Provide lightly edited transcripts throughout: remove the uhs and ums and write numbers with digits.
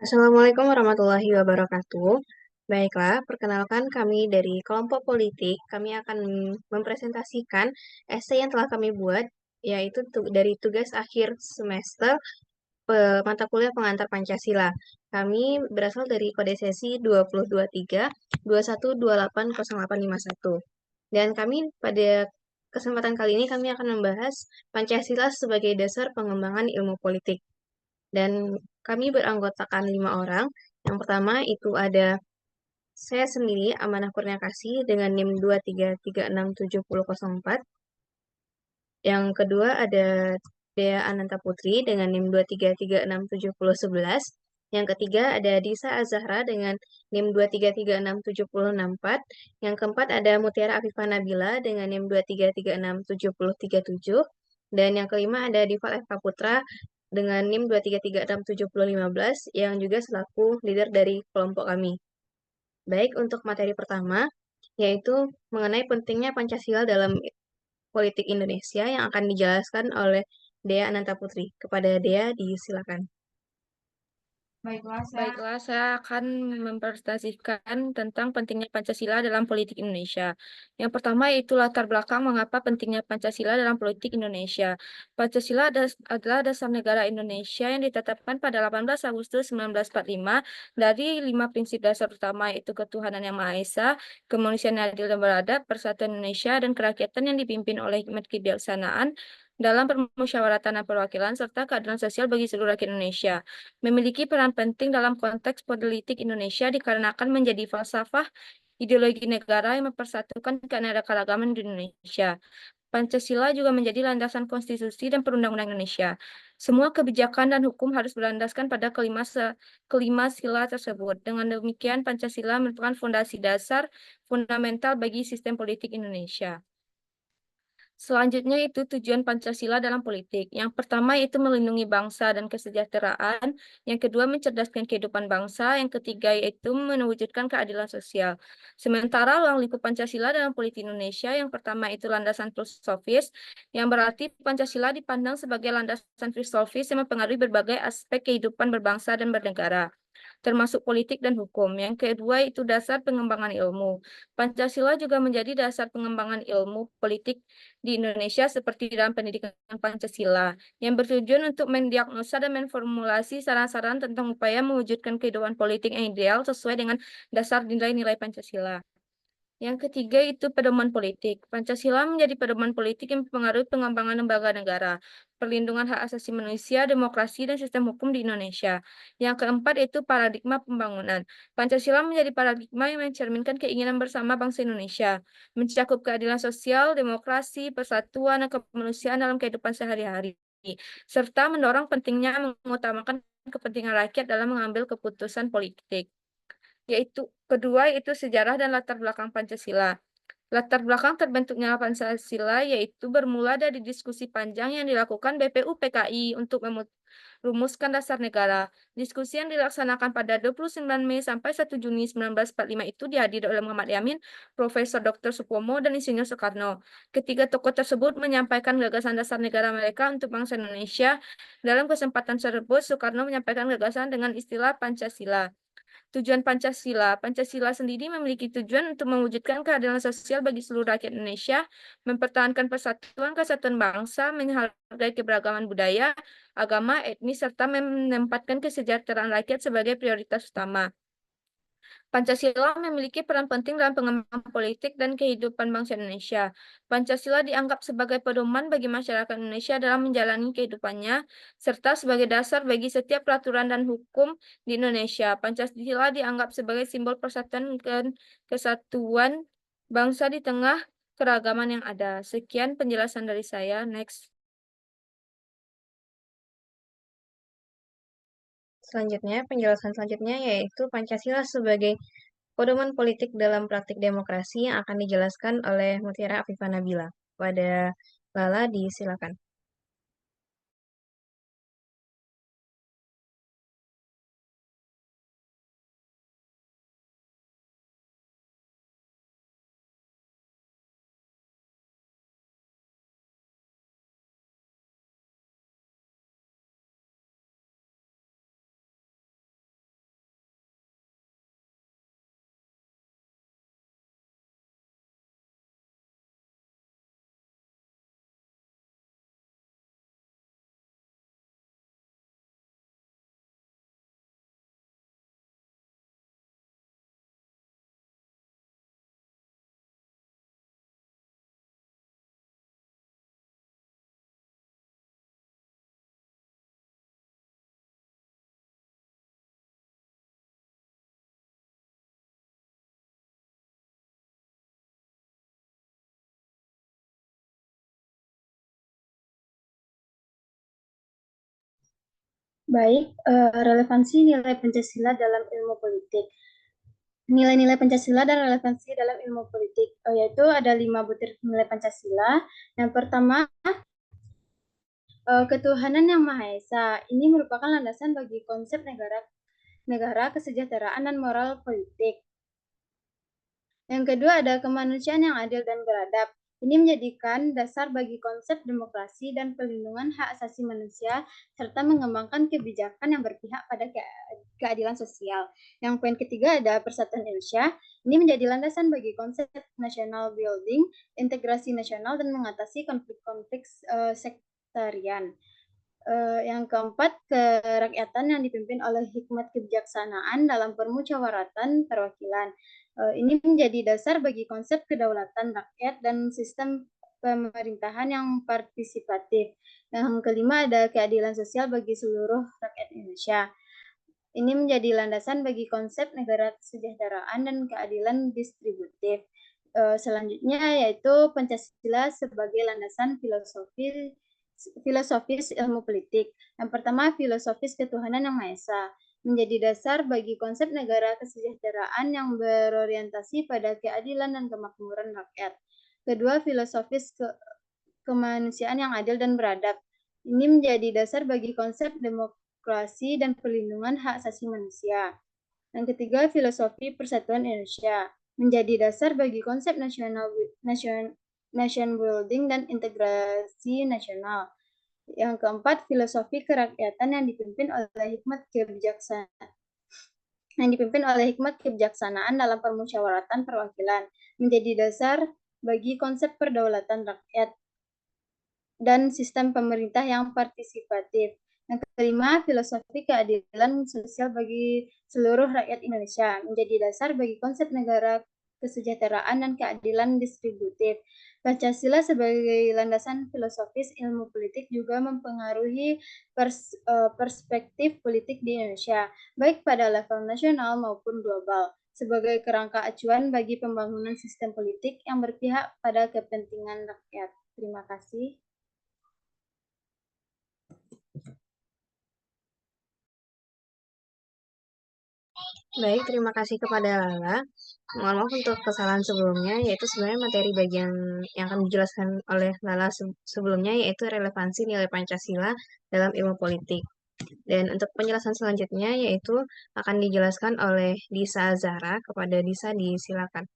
Assalamualaikum warahmatullahi wabarakatuh. Baiklah, perkenalkan kami dari kelompok politik. Kami akan mempresentasikan esai yang telah kami buat, yaitu dari tugas akhir semester mata kuliah pengantar Pancasila. Kami berasal dari kode sesi 2023 21280851. Dan kami pada kesempatan kali ini kami akan membahas Pancasila sebagai dasar pengembangan ilmu politik. Dan kami beranggotakan 5 orang. Yang pertama itu ada saya sendiri, Amanah Kurniakasih, dengan NIM 233670004. Yang kedua ada Dea Ananta Putri dengan NIM 233367011. Yang ketiga ada Disa Azahra dengan NIM 2336764. Yang keempat ada Mutiara Afifah Nabila dengan NIM 233367037. Dan yang kelima ada Diva Eva Putra dengan NIM 2336715 yang juga selaku leader dari kelompok kami. Baik, untuk materi pertama, yaitu mengenai pentingnya Pancasila dalam politik Indonesia yang akan dijelaskan oleh Dea Ananta Putri. Kepada Dea, disilakan. Baiklah, saya akan mempresentasikan tentang pentingnya Pancasila dalam politik Indonesia. Yang pertama yaitu latar belakang mengapa pentingnya Pancasila dalam politik Indonesia. Pancasila adalah dasar negara Indonesia yang ditetapkan pada 18 Agustus 1945 dari 5 prinsip dasar utama yaitu ketuhanan yang Maha Esa, kemanusiaan yang adil dan beradab, persatuan Indonesia, dan kerakyatan yang dipimpin oleh hikmat kebijaksanaan dalam permusyawaratan dan perwakilan serta keadilan sosial bagi seluruh rakyat Indonesia memiliki peran penting dalam konteks politik Indonesia dikarenakan menjadi falsafah ideologi negara yang mempersatukan keanekaragaman di Indonesia. Pancasila juga menjadi landasan konstitusi dan perundang-undang Indonesia. Semua kebijakan dan hukum harus berlandaskan pada kelima sila tersebut. Dengan demikian, Pancasila merupakan fondasi dasar fundamental bagi sistem politik Indonesia. Selanjutnya itu tujuan Pancasila dalam politik. Yang pertama itu melindungi bangsa dan kesejahteraan. Yang kedua mencerdaskan kehidupan bangsa. Yang ketiga yaitu mewujudkan keadilan sosial. Sementara ruang lingkup Pancasila dalam politik Indonesia yang pertama itu landasan filosofis, yang berarti Pancasila dipandang sebagai landasan filosofis yang mempengaruhi berbagai aspek kehidupan berbangsa dan bernegara termasuk politik dan hukum. Yang kedua itu dasar pengembangan ilmu. Pancasila juga menjadi dasar pengembangan ilmu politik di Indonesia seperti dalam pendidikan Pancasila yang bertujuan untuk mendiagnosa dan menformulasi saran-saran tentang upaya mewujudkan kehidupan politik yang ideal sesuai dengan dasar nilai-nilai Pancasila. Yang ketiga itu pedoman politik. Pancasila menjadi pedoman politik yang mempengaruhi pengembangan lembaga negara, perlindungan hak asasi manusia, demokrasi, dan sistem hukum di Indonesia. Yang keempat itu paradigma pembangunan. Pancasila menjadi paradigma yang mencerminkan keinginan bersama bangsa Indonesia, mencakup keadilan sosial, demokrasi, persatuan, dan kemanusiaan dalam kehidupan sehari-hari, serta mendorong pentingnya mengutamakan kepentingan rakyat dalam mengambil keputusan politik yaitu kedua itu sejarah dan latar belakang Pancasila. Latar belakang terbentuknya Pancasila yaitu bermula dari diskusi panjang yang dilakukan BPU-PKI untuk merumuskan dasar negara. Diskusi yang dilaksanakan pada 29 Mei sampai 1 Juni 1945 itu dihadiri oleh Muhammad Yamin, Profesor Dr. Supomo, dan Insinyur Soekarno. Ketiga tokoh tersebut menyampaikan gagasan dasar negara mereka untuk bangsa Indonesia. Dalam kesempatan tersebut, Soekarno menyampaikan gagasan dengan istilah Pancasila. Tujuan Pancasila. Pancasila sendiri memiliki tujuan untuk mewujudkan keadilan sosial bagi seluruh rakyat Indonesia, mempertahankan persatuan kesatuan bangsa, menghargai keberagaman budaya, agama, etnis, serta menempatkan kesejahteraan rakyat sebagai prioritas utama. Pancasila memiliki peran penting dalam pengembangan politik dan kehidupan bangsa Indonesia. Pancasila dianggap sebagai pedoman bagi masyarakat Indonesia dalam menjalani kehidupannya, serta sebagai dasar bagi setiap peraturan dan hukum di Indonesia. Pancasila dianggap sebagai simbol persatuan dan kesatuan bangsa di tengah keragaman yang ada. Sekian penjelasan dari saya. Next. Selanjutnya, penjelasan selanjutnya yaitu Pancasila sebagai pedoman politik dalam praktik demokrasi yang akan dijelaskan oleh Mutiara Afifah Nabila. Pada Lala, disilakan. Baik, relevansi nilai Pancasila dalam ilmu politik. Nilai-nilai Pancasila dan relevansi dalam ilmu politik, yaitu ada 5 butir nilai Pancasila. Yang pertama, ketuhanan yang Maha Esa. Ini merupakan landasan bagi konsep negara, kesejahteraan, dan moral politik. Yang kedua ada kemanusiaan yang adil dan beradab. Ini menjadikan dasar bagi konsep demokrasi dan perlindungan hak asasi manusia, serta mengembangkan kebijakan yang berpihak pada keadilan sosial. Yang poin ketiga ada persatuan Indonesia. Ini menjadi landasan bagi konsep national building, integrasi nasional, dan mengatasi konflik-konflik sektarian. Yang keempat, kerakyatan yang dipimpin oleh hikmat kebijaksanaan dalam permusyawaratan perwakilan. Ini menjadi dasar bagi konsep kedaulatan rakyat dan sistem pemerintahan yang partisipatif. Yang kelima ada keadilan sosial bagi seluruh rakyat Indonesia. Ini menjadi landasan bagi konsep negara kesejahteraan dan keadilan distributif. Selanjutnya yaitu Pancasila sebagai landasan filosofis ilmu politik. Yang pertama, filosofis ketuhanan yang Maha Esa menjadi dasar bagi konsep negara kesejahteraan yang berorientasi pada keadilan dan kemakmuran rakyat. Kedua, filosofis kemanusiaan yang adil dan beradab. Ini menjadi dasar bagi konsep demokrasi dan perlindungan hak asasi manusia. Yang ketiga, filosofi persatuan Indonesia menjadi dasar bagi konsep nation building dan integrasi nasional. Yang keempat, filosofi kerakyatan yang dipimpin oleh hikmat kebijaksanaan dalam permusyawaratan perwakilan menjadi dasar bagi konsep perdaulatan rakyat dan sistem pemerintah yang partisipatif. Yang kelima, filosofi keadilan sosial bagi seluruh rakyat Indonesia menjadi dasar bagi konsep negara kesejahteraan dan keadilan distributif. Pancasila sebagai landasan filosofis ilmu politik juga mempengaruhi perspektif politik di Indonesia, baik pada level nasional maupun global, sebagai kerangka acuan bagi pembangunan sistem politik yang berpihak pada kepentingan rakyat. Terima kasih. Baik, terima kasih kepada Lala. Mohon maaf untuk kesalahan sebelumnya, yaitu sebenarnya materi bagian yang akan dijelaskan oleh Lala sebelumnya, yaitu relevansi nilai Pancasila dalam ilmu politik. Dan untuk penjelasan selanjutnya, yaitu akan dijelaskan oleh Disa Zahra. Kepada Disa, disilakan.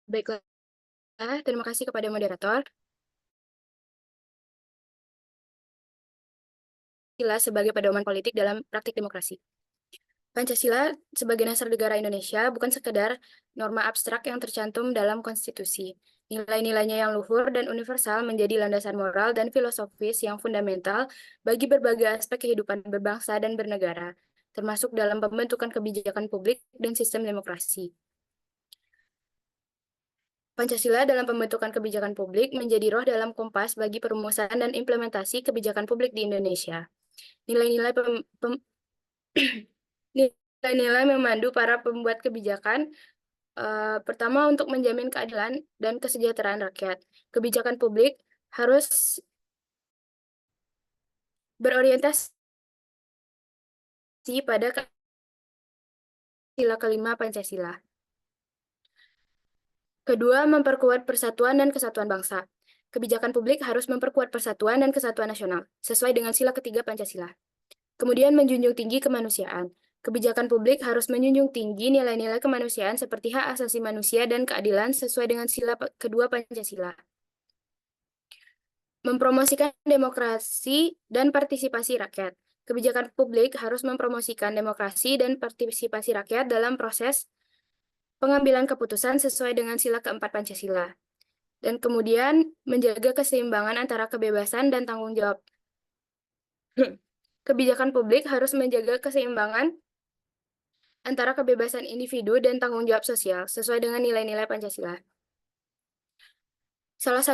Baiklah, terima kasih kepada moderator. Pancasila sebagai pedoman politik dalam praktik demokrasi. Pancasila sebagai dasar negara Indonesia bukan sekedar norma abstrak yang tercantum dalam konstitusi. Nilai-nilainya yang luhur dan universal menjadi landasan moral dan filosofis yang fundamental bagi berbagai aspek kehidupan berbangsa dan bernegara, termasuk dalam pembentukan kebijakan publik dan sistem demokrasi. Pancasila dalam pembentukan kebijakan publik menjadi roh dalam kompas bagi perumusan dan implementasi kebijakan publik di Indonesia. Nilai-nilai nilai-nilai memandu para pembuat kebijakan. Pertama, untuk menjamin keadilan dan kesejahteraan rakyat. Kebijakan publik harus berorientasi pada sila kelima Pancasila. Kedua, memperkuat persatuan dan kesatuan bangsa. Kebijakan publik harus memperkuat persatuan dan kesatuan nasional, sesuai dengan sila ketiga Pancasila. Kemudian, menjunjung tinggi kemanusiaan. Kebijakan publik harus menjunjung tinggi nilai-nilai kemanusiaan seperti hak asasi manusia dan keadilan sesuai dengan sila kedua Pancasila. Mempromosikan demokrasi dan partisipasi rakyat. Kebijakan publik harus mempromosikan demokrasi dan partisipasi rakyat dalam proses pengambilan keputusan sesuai dengan sila keempat Pancasila. Dan kemudian menjaga keseimbangan antara kebebasan dan tanggung jawab. Kebijakan publik harus menjaga keseimbangan antara kebebasan individu dan tanggung jawab sosial sesuai dengan nilai-nilai Pancasila. Salah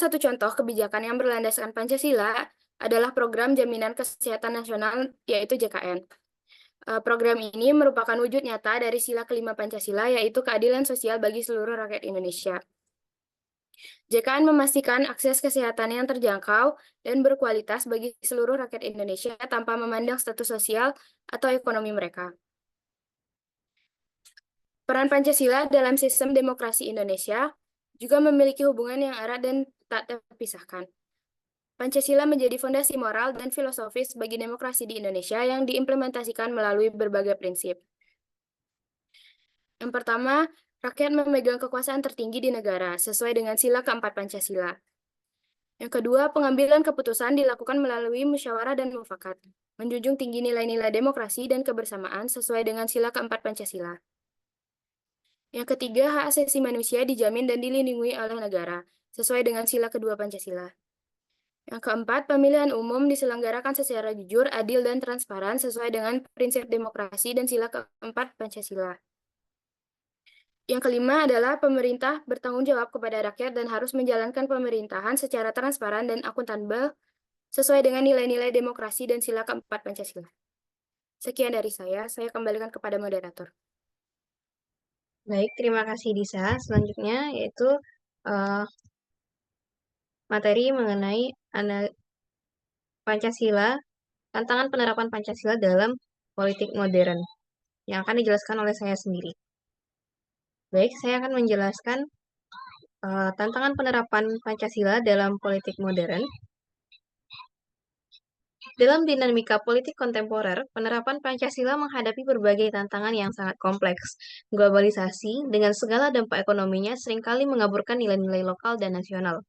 satu contoh kebijakan yang berlandaskan Pancasila adalah program Jaminan Kesehatan Nasional, yaitu JKN. Program ini merupakan wujud nyata dari sila kelima Pancasila, yaitu keadilan sosial bagi seluruh rakyat Indonesia. JKN memastikan akses kesehatan yang terjangkau dan berkualitas bagi seluruh rakyat Indonesia tanpa memandang status sosial atau ekonomi mereka. Peran Pancasila dalam sistem demokrasi Indonesia juga memiliki hubungan yang erat dan tak terpisahkan. Pancasila menjadi fondasi moral dan filosofis bagi demokrasi di Indonesia yang diimplementasikan melalui berbagai prinsip. Yang pertama, rakyat memegang kekuasaan tertinggi di negara sesuai dengan sila keempat Pancasila. Yang kedua, pengambilan keputusan dilakukan melalui musyawarah dan mufakat, menjunjung tinggi nilai-nilai demokrasi dan kebersamaan sesuai dengan sila keempat Pancasila. Yang ketiga, hak asasi manusia dijamin dan dilindungi oleh negara, sesuai dengan sila kedua Pancasila. Yang keempat, pemilihan umum diselenggarakan secara jujur, adil, dan transparan sesuai dengan prinsip demokrasi dan sila keempat Pancasila. Yang kelima adalah pemerintah bertanggung jawab kepada rakyat dan harus menjalankan pemerintahan secara transparan dan akuntabel sesuai dengan nilai-nilai demokrasi dan sila keempat Pancasila. Sekian dari saya kembalikan kepada moderator. Baik, terima kasih Disa. Selanjutnya yaitu uh, materi mengenai Pancasila, tantangan penerapan Pancasila dalam politik modern, yang akan dijelaskan oleh saya sendiri. Baik, saya akan menjelaskan tantangan penerapan Pancasila dalam politik modern. Dalam dinamika politik kontemporer, penerapan Pancasila menghadapi berbagai tantangan yang sangat kompleks. Globalisasi, dengan segala dampak ekonominya, seringkali mengaburkan nilai-nilai lokal dan nasional.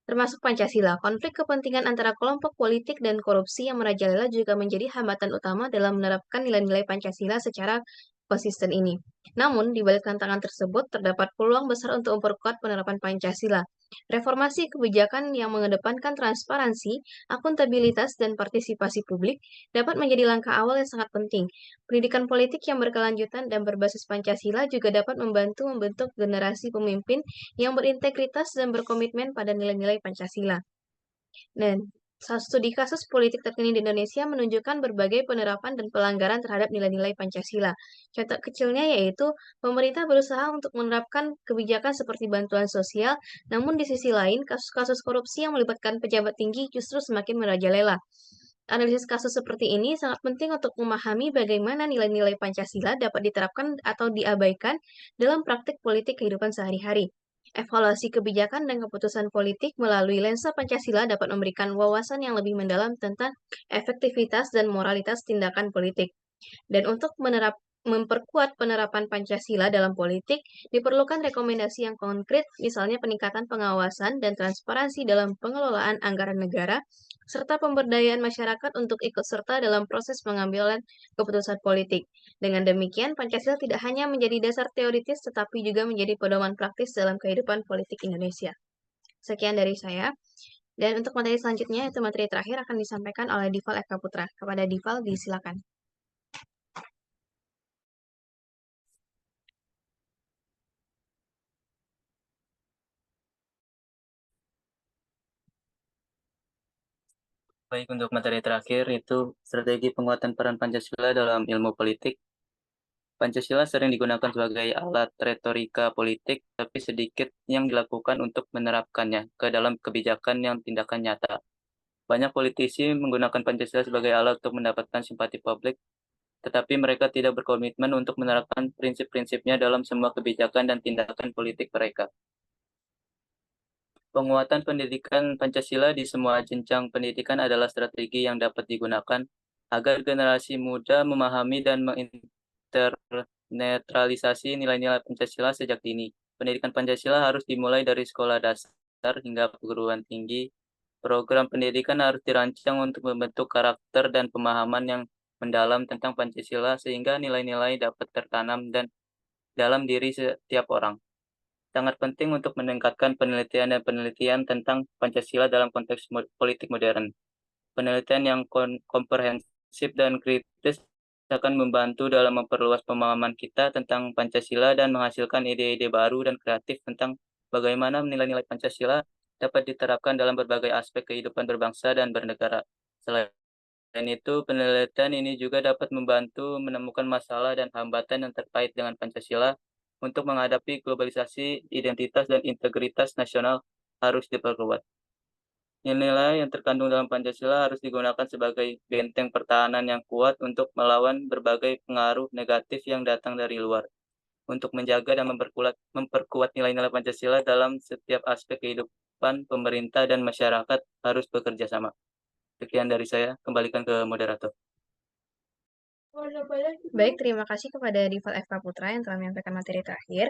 Termasuk Pancasila, konflik kepentingan antara kelompok politik dan korupsi yang merajalela juga menjadi hambatan utama dalam menerapkan nilai-nilai Pancasila secara konsisten ini. Namun, di balik tantangan tersebut, terdapat peluang besar untuk memperkuat penerapan Pancasila. Reformasi kebijakan yang mengedepankan transparansi, akuntabilitas, dan partisipasi publik dapat menjadi langkah awal yang sangat penting. Pendidikan politik yang berkelanjutan dan berbasis Pancasila juga dapat membantu membentuk generasi pemimpin yang berintegritas dan berkomitmen pada nilai-nilai Pancasila. Dan studi kasus politik terkini di Indonesia menunjukkan berbagai penerapan dan pelanggaran terhadap nilai-nilai Pancasila. Contoh kecilnya yaitu pemerintah berusaha untuk menerapkan kebijakan seperti bantuan sosial, namun di sisi lain kasus-kasus korupsi yang melibatkan pejabat tinggi justru semakin merajalela. Analisis kasus seperti ini sangat penting untuk memahami bagaimana nilai-nilai Pancasila dapat diterapkan atau diabaikan dalam praktik politik kehidupan sehari-hari. Evaluasi kebijakan dan keputusan politik melalui lensa Pancasila dapat memberikan wawasan yang lebih mendalam tentang efektivitas dan moralitas tindakan politik. Dan untuk memperkuat penerapan Pancasila dalam politik, diperlukan rekomendasi yang konkret, misalnya peningkatan pengawasan dan transparansi dalam pengelolaan anggaran negara, serta pemberdayaan masyarakat untuk ikut serta dalam proses pengambilan keputusan politik. Dengan demikian, Pancasila tidak hanya menjadi dasar teoritis, tetapi juga menjadi pedoman praktis dalam kehidupan politik Indonesia. Sekian dari saya. Dan untuk materi selanjutnya, itu materi terakhir akan disampaikan oleh Dival Eka Putra. Kepada Dival, disilakan. Baik, untuk materi terakhir itu strategi penguatan peran Pancasila dalam ilmu politik. Pancasila sering digunakan sebagai alat retorika politik, tapi sedikit yang dilakukan untuk menerapkannya ke dalam kebijakan yang tindakan nyata. Banyak politisi menggunakan Pancasila sebagai alat untuk mendapatkan simpati publik, tetapi mereka tidak berkomitmen untuk menerapkan prinsip-prinsipnya dalam semua kebijakan dan tindakan politik mereka. Penguatan pendidikan Pancasila di semua jenjang pendidikan adalah strategi yang dapat digunakan agar generasi muda memahami dan menginternetralisasi nilai-nilai Pancasila sejak dini. Pendidikan Pancasila harus dimulai dari sekolah dasar hingga perguruan tinggi. Program pendidikan harus dirancang untuk membentuk karakter dan pemahaman yang mendalam tentang Pancasila sehingga nilai-nilai dapat tertanam dan dalam diri setiap orang. Sangat penting untuk meningkatkan penelitian dan penelitian tentang Pancasila dalam konteks politik modern. Penelitian yang komprehensif dan kritis akan membantu dalam memperluas pemahaman kita tentang Pancasila dan menghasilkan ide-ide baru dan kreatif tentang bagaimana nilai-nilai Pancasila dapat diterapkan dalam berbagai aspek kehidupan berbangsa dan bernegara. Selain Selain itu, penelitian ini juga dapat membantu menemukan masalah dan hambatan yang terkait dengan Pancasila untuk menghadapi globalisasi, identitas, dan integritas nasional harus diperkuat. Nilai-nilai yang terkandung dalam Pancasila harus digunakan sebagai benteng pertahanan yang kuat untuk melawan berbagai pengaruh negatif yang datang dari luar. Untuk menjaga dan memperkuat nilai-nilai Pancasila dalam setiap aspek kehidupan pemerintah dan masyarakat harus bekerja sama. Sekian dari saya, kembalikan ke moderator. Baik, terima kasih kepada Diva F. Putra yang telah menyampaikan materi terakhir.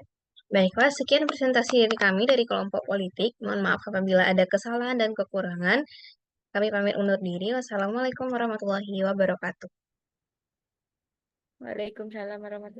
Baiklah, sekian presentasi dari kami dari kelompok politik. Mohon maaf apabila ada kesalahan dan kekurangan. Kami pamit undur diri. Wassalamualaikum warahmatullahi wabarakatuh. Waalaikumsalam warahmatullahi